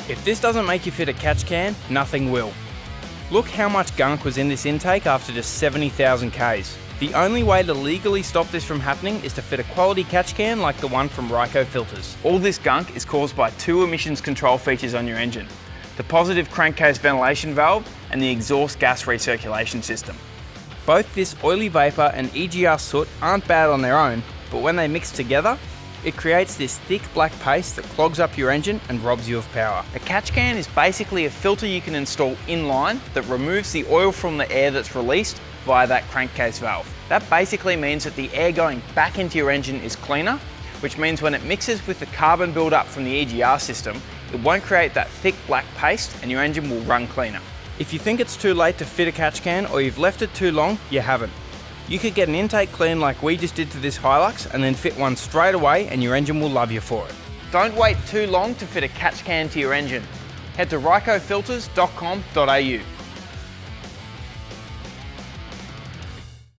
If this doesn't make you fit a catch can, nothing will. Look how much gunk was in this intake after just 70,000 Ks. The only way to legally stop this from happening is to fit a quality catch can like the one from Ryco filters. All this gunk is caused by two emissions control features on your engine: the positive crankcase ventilation valve and the exhaust gas recirculation system. Both this oily vapour and EGR soot aren't bad on their own, but when they mix together, it creates this thick black paste that clogs up your engine and robs you of power. A catch can is basically a filter you can install inline that removes the oil from the air that's released via that crankcase valve. That basically means that the air going back into your engine is cleaner, which means when it mixes with the carbon buildup from the EGR system, it won't create that thick black paste and your engine will run cleaner. If you think it's too late to fit a catch can or you've left it too long, you haven't. You could get an intake clean like we just did to this Hilux and then fit one straight away and your engine will love you for it. Don't wait too long to fit a catch can to your engine. Head to rycofilters.com.au.